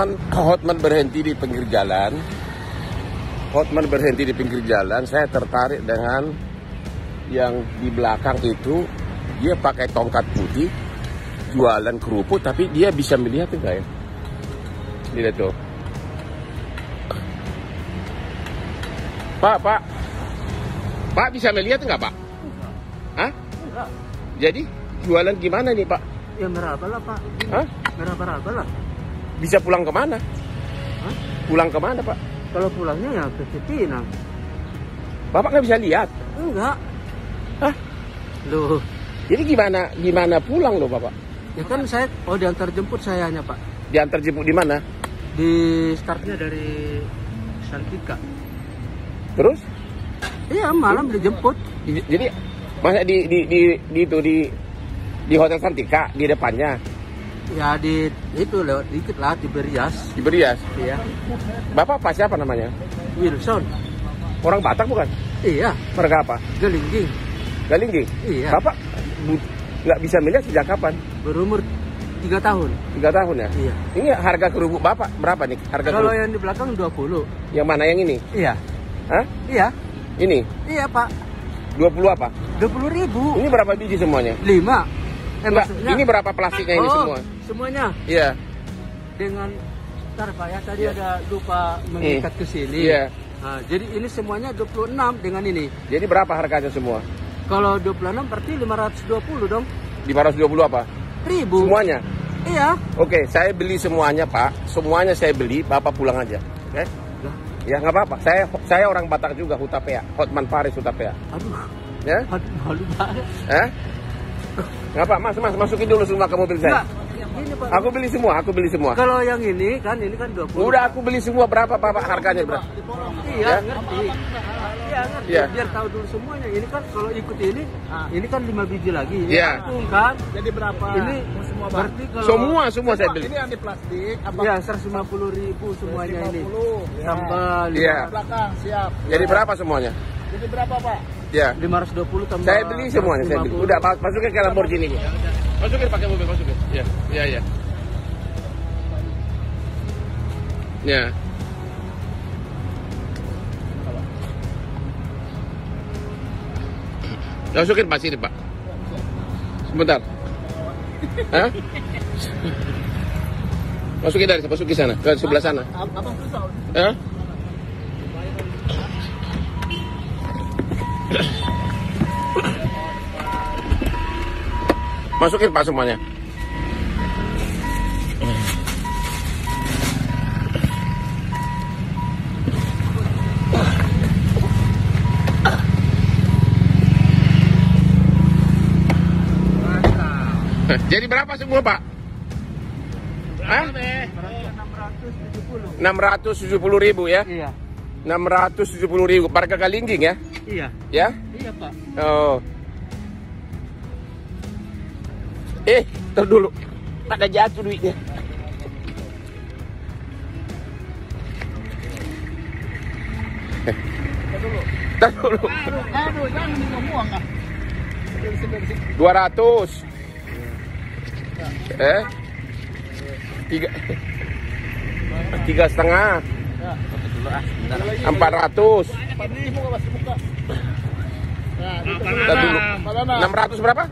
Hotman berhenti di pinggir jalan. Saya tertarik dengan yang di belakang itu. Dia pakai tongkat putih, jualan kerupuk, tapi dia bisa melihat enggak ya? Lihat tuh. Pak bisa melihat enggak, Pak? Hah? Enggak. Jadi jualan gimana nih, Pak? Ya meraba lah, Pak. Hah? Meraba-raba lah. Bisa pulang kemana? Hah? Pulang kemana, Pak? Kalau pulangnya ya ke Cipinang. Bapak nggak bisa lihat? Enggak. Hah? Loh, Jadi gimana pulang loh, Bapak? ya kan saya diantar jemput sayanya, Pak. Diantar jemput di mana? Di startnya dari Santika. Terus? Iya, malam dijemput. Jadi masa di Hotel Santika di depannya? Ya itu lewat dikit lah di Berias. Di Berias? Iya. Bapak apa siapa namanya? Wilson. Orang Batak bukan? Iya. Mereka apa? Gelingging. Galinggi? Iya. Bapak nggak bisa melihat sejak kapan? Berumur 3 tahun. 3 tahun ya? Iya. Ini harga kerupuk Bapak berapa nih? Harga Kalau kerupuk? yang di belakang 20. Yang mana yang ini? Iya. Hah? Iya. Ini? Iya, Pak. 20 apa? 20.000. Ini berapa biji semuanya? 5. Enggak, ini berapa plastiknya ini semua? Semuanya. Iya. Dengan ntar Pak ya, tadi ada lupa mengikat ke sini. Iya. Nah, jadi ini semuanya 26 dengan ini. Jadi berapa harganya semua? Kalau 26 berarti 520 dong. 520 apa? 1.000. Semuanya? Iya. Oke, saya beli semuanya, Pak. Semuanya saya beli, Bapak pulang aja. Oke? Lah, Ya, nggak apa-apa. Saya orang Batak juga, Hutapea. Hotman Paris Hutapea. aduh. Ya? Aduh, malu banget. Nggak apa, Mas, masukin dulu semua ke mobil saya. Enggak. Gini, Pak. Aku beli semua. Kalau yang ini kan 20. Udah aku beli semua, berapa Bapak harganya, Bro? Iya, Ya? ngerti. Iya, ngerti. Iya. Biar tahu dulu semuanya. Ini kan kalau ikut ini kan 5 biji lagi. Iya. Langsung kan. Jadi berapa? Ini semua Bang? berarti kalau Semua saya beli. Ini yang di plastik apa? Iya, 150.000 semuanya ini. 50. Tambah Iya. Belakang siap. Jadi berapa semuanya? Jadi berapa, Pak? Ya. 520 tambah. Saya beli semuanya, saya beli. 150. Udah, masukin ke Lamborghini. Masukin pakai mobil, masukin. Ya. Ya. Masukin pas ini, Pak. Sebentar. Hah? Masukin sana, ke sebelah sana. Abang susah. Hah? Masukin, Pak, semuanya. Jadi berapa semua, Pak? Hah? 670.000 ya? Iya. 670.000 harga Galingging ya? Iya. Ya? Iya, Pak. Oh. Ntar dulu. Ada jatuh duitnya. Ntar dulu. Aduh, jangan ngomong ah. 200. Tiga setengah. 400. Ntar dulu. 600 berapa?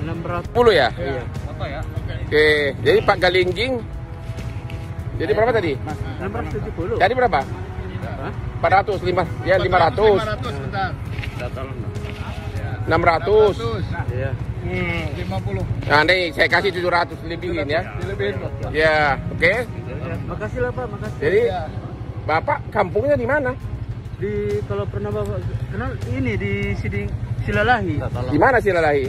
600. 10 ya? Iya. Oke, jadi Pak Galingging. Jadi berapa tadi? 670. Jadi berapa? Hah? 400, 500. 500 bentar. 600. Iya. 50. Nah, nih saya kasih 700 lebihin ya. Dilebihin, Pak. Ya, oke. Makasih lah, Pak, makasih. Jadi Bapak kampungnya di mana? Kalau pernah Bapak kenal ini di Silalahi. Di mana sih Lalahi?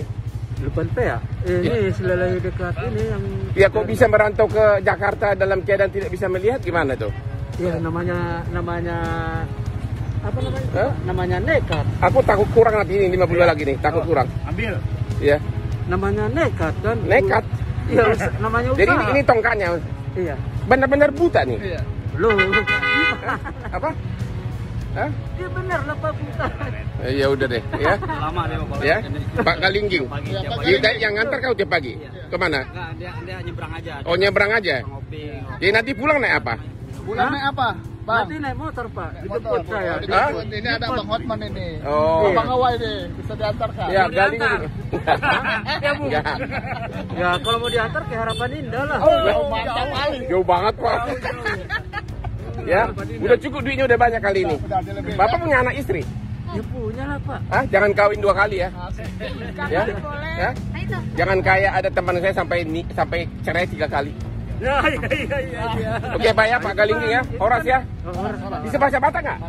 Depan ya? Ini Silalahi dekat ini yang Ya kok bisa merantau ke Jakarta dalam keadaan tidak bisa melihat gimana tuh? ya namanya apa namanya? Hah? Namanya nekat. Aku takut kurang nanti ini 50 lagi nih, takut kurang. Ambil. Ya, Namanya nekat kan? nekat. Iya, namanya usaha. Jadi ini tongkatnya Iya. benar-benar buta nih. Iya. Loh. Apa? Hah? Dia benar lah Pak Punta. Ya udah deh, ya. Lama dia Pak. Ya, Pak Galingging. Kita yang ngantar kau tiap pagi. Kemana? Enggak, dia nyebrang aja. Oh, nyebrang aja. Ngopi. Jadi nanti pulang naik apa? Bulan naik apa? Bang. Nanti naik motor Pak. Motor. Dijemput saya. Hah? Ini ada Bang Hotman ini. Oh. Bang Awai deh, bisa diantarkan. Ya, Mau Galingging. Ya Bu. Ya. Ya kalau mau diantar ke Harapan Indah lah. Oh, mantap kali. Jauh banget, Pak. Ya, udah cukup duitnya udah banyak kali ini. Udah, dia lebih. Bapak punya anak istri? Ya punya lah Pak. Hah? Jangan kawin 2 kali ya. Ya. Ya. Itu. Jangan kayak ada teman saya sampai cerai 3 kali. Ya. Oke Pak ya, Pak Galingging ya. Horas ya. Orang. Bisa bahasa Batak nggak?